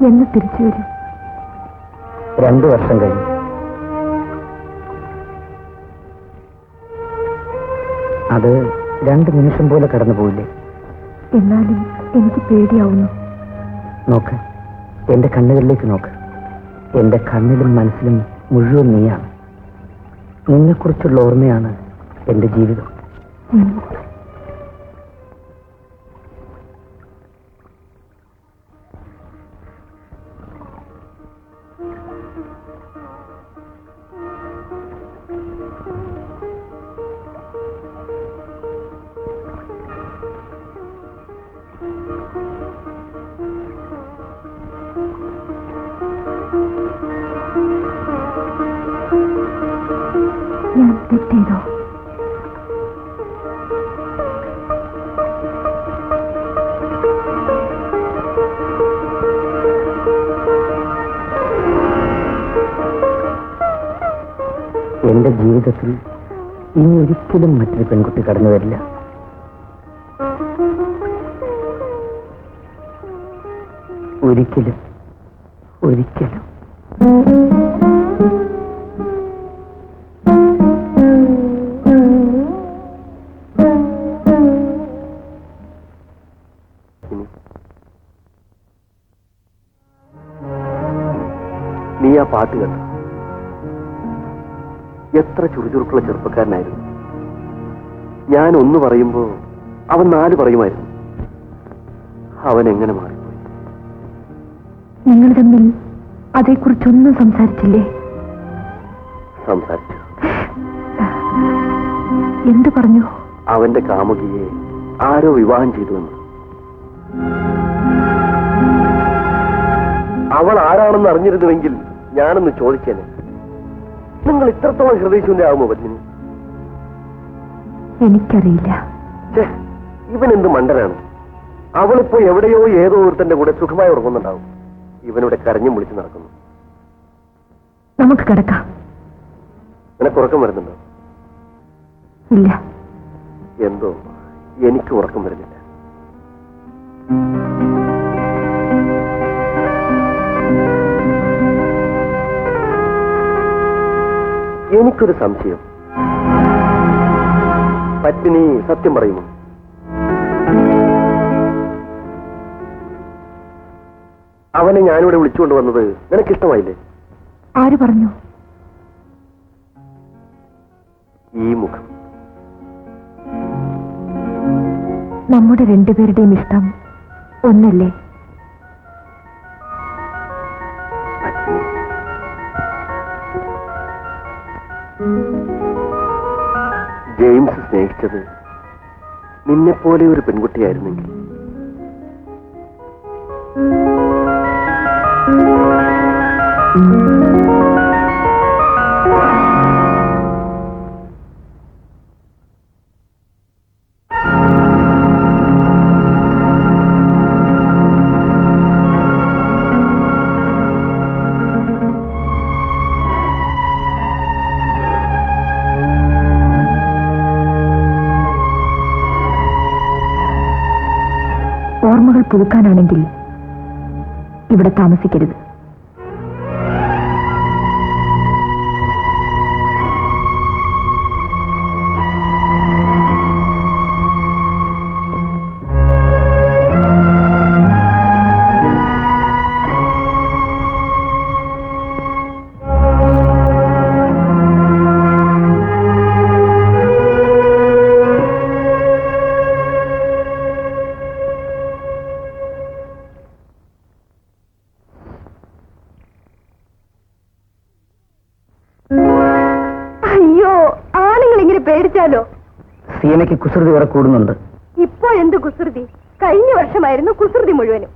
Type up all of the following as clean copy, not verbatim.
എന്ന് തിരിച്ചു വരും? 2 വർഷം കഴിഞ്ഞു. അത് 2 നിമിഷം പോലെ കടന്നു പോയില്ലേ? എന്നാലും എനിക്ക് പേടിയാവുന്നു. നോക്ക്, എന്റെ കണ്ണുകളിലേക്ക് നോക്ക്. എന്റെ കണ്ണിലും മനസ്സിലും മുഴുവൻ നീയാണ്. നിന്നെക്കുറിച്ചുള്ള ഓർമ്മയാണ് എന്റെ ജീവിതം. ഞാൻ തെറ്റേതോ? എന്റെ ജീവിതത്തിൽ ഇനി ഒരിക്കലും മറ്റൊരു പെൺകുട്ടി കടന്നു വരില്ല. ഒരിക്കലും ഒരിക്കലും. നീ ആ പാട്ട് കേട്ടു? എത്ര ചുറുചുറുക്കുള്ള ചെറുപ്പക്കാരനായിരുന്നു. ഞാൻ 1 പറയുമ്പോ അവൻ 4 പറയുമായിരുന്നു. അവൻ എങ്ങനെ മാറിപ്പോയി? നിങ്ങൾ തമ്മിൽ അതേക്കുറിച്ചൊന്നും സംസാരിച്ചില്ലേ? സംസാരിച്ചു. എന്തു പറഞ്ഞു? അവന്റെ കാമുകിയെ ആരോ വിവാഹം ചെയ്തുവെന്ന്. അവൾ ആരാണെന്ന് അറിഞ്ഞിരുന്നുവെങ്കിൽ ഞാനൊന്ന് ചോദിച്ചേനെ. നിങ്ങൾ ഇത്രത്തോളം ഹൃദയശൂന്യാകുമോ പത്മിനി? എനിക്കറിയില്ല. ഇവൻ എന്ത് മണ്ടനാണ്. അവളിപ്പോ എവിടെയോ ഏതോ ഒരുത്തന്റെ കൂടെ സുഖമായി ഉറങ്ങുന്നുണ്ടാവും. ഇവനിവിടെ കരഞ്ഞും വിളിച്ചു നടക്കുന്നു. നമുക്ക് കിടക്കാം. നിനക്ക് ഉറക്കം വരുന്നുണ്ടോ? ഇല്ല. എന്തോ എനിക്ക് ഉറക്കം വരുന്നില്ല. എനിക്കൊരു സംശയം. പത്മിനി സത്യം പറയുമോ? അവനെ ഞാനിവിടെ വിളിച്ചുകൊണ്ട് വന്നത് നിനക്കിഷ്ടമായില്ലേ? ആര് പറഞ്ഞു? ഈ മുഖം. നമ്മുടെ 2 പേരുടെയും ഇഷ്ടം ഒന്നല്ലേ? ജെയിംസ് സ്നേഹിച്ചത് നിന്നെപ്പോലെ ഒരു പെൺകുട്ടിയായിരുന്നെങ്കിൽ. ഓർമ്മകൾ പുതുക്കാനാണെങ്കിൽ ഇവിടെ താമസിക്കരുത്. പേടിച്ചാലോ? സീനയ്ക്ക് കുസൃതി വരെ കൂടുന്നുണ്ട്. ഇപ്പോ എന്ത് കുസൃതി? കഴിഞ്ഞ വർഷമായിരുന്നു കുസൃതി മുഴുവനും.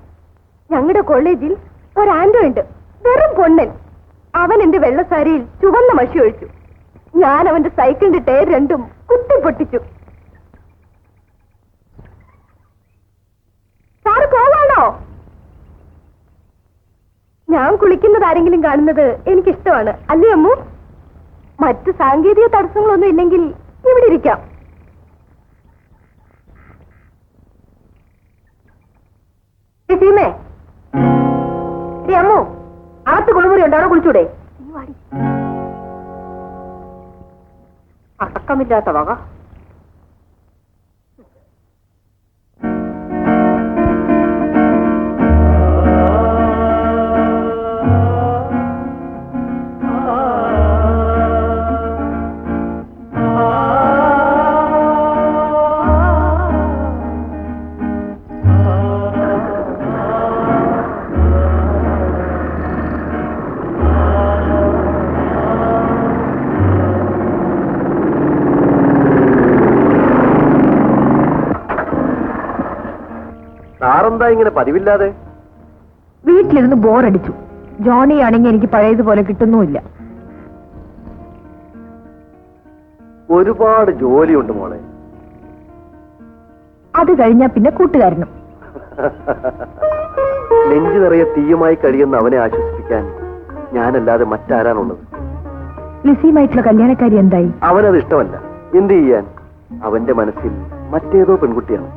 ഞങ്ങളുടെ കോളേജിൽ ഒരു ആന്റോ ഉണ്ട്, വെറും പൊണ്ണൻ. അവൻ എന്റെ വെള്ളസാരിയിൽ ചുവന്ന മഷി ഒഴിച്ചു. ഞാൻ അവന്റെ സൈക്കിളിന്റെ ടയർ 2 കുത്തിപ്പൊട്ടിച്ചു. സാറ് പോവാണോ? ഞാൻ കുളിക്കുന്നത് ആരെങ്കിലും കാണുന്നത് എനിക്കിഷ്ടമാണ്, അല്ലേ അമ്മു? മറ്റു സാങ്കേതിക തടസ്സങ്ങളൊന്നും ഇല്ലെങ്കിൽ ഇവിടെ ഇരിക്കാം. സീമേ, അമ്മോ, അകത്ത് കുളിമുറി ഉണ്ട്, അവിടെ കുളിച്ചൂടെ? അടക്കമില്ലാത്ത വക. സാറെന്താ ഇങ്ങനെ പതിവില്ലാതെ? വീട്ടിലിരുന്ന് ബോറടിച്ചു. ജോണി ആണെങ്കിൽ എനിക്ക് പഴയതുപോലെ കിട്ടുന്നുമില്ല. ഒരുപാട് ജോലിയുണ്ട് മോളെ. അത് കഴിഞ്ഞാ പിന്നെ കൂട്ടുകാരനും. നെഞ്ചു നിറയെ തീയുമായി കഴിയുന്ന അവനെ ആശ്വസിപ്പിക്കാൻ ഞാനല്ലാതെ മറ്റാരാണുള്ളത്? ലിസിയുമായിട്ടുള്ള കല്യാണക്കാരി എന്തായി? അവനത് ഇഷ്ടമല്ല. എന്ത് ചെയ്യാൻ? അവന്റെ മനസ്സിൽ മറ്റേതോ പെൺകുട്ടിയാണ്.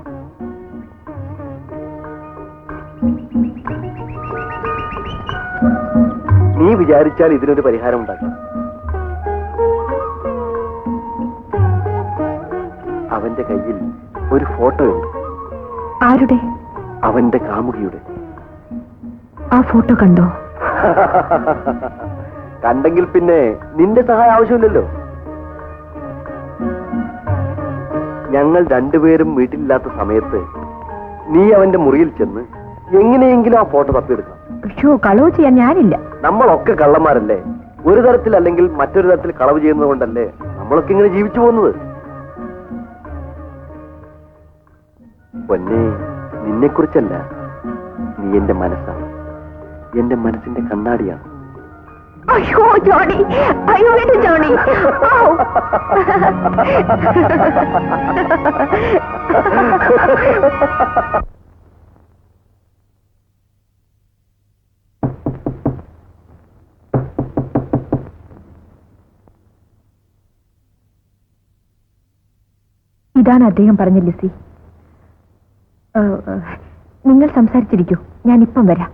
നീ വിചാരിച്ചാൽ ഇതിനൊരു പരിഹാരം ഉണ്ടാക്കാം. അവന്റെ കയ്യിൽ ഒരു ഫോട്ടോ ഉണ്ട്. ആരുടെ? അവന്റെ കാമുകിയുടെ. ആ ഫോട്ടോ കണ്ടോ? കണ്ടെങ്കിൽ പിന്നെ നിന്റെ സഹായം ആവശ്യമില്ലല്ലോ. ഞങ്ങൾ രണ്ടുപേരും വീട്ടിലില്ലാത്ത സമയത്ത് നീ അവന്റെ മുറിയിൽ ചെന്ന് എങ്ങനെയെങ്കിലും ആ ഫോട്ടോ തപ്പിയെടുക്കണം. കളവ് ചെയ്യാൻ ഞാനില്ല. നമ്മളൊക്കെ കള്ളന്മാരല്ലേ? ഒരു തരത്തിൽ അല്ലെങ്കിൽ മറ്റൊരു തരത്തിൽ കളവ് ചെയ്യുന്നത് കൊണ്ടല്ലേ നമ്മളൊക്കെ ഇങ്ങനെ ജീവിച്ചു പോകുന്നത്? പൊന്നെ, നിന്നെക്കുറിച്ചല്ല, നീ എന്റെ മനസ്സാണ്. എന്റെ മനസ്സിന്റെ കണ്ണാടിയാണ്. അയ്യോ ജോണി, അയ്യോ വേണ്ട ജോണി. ഇതാണ് അദ്ദേഹം പറഞ്ഞ ലിസി. നിങ്ങൾ സംസാരിച്ചിരിക്കൂ, ഞാൻ ഇപ്പം വരാം.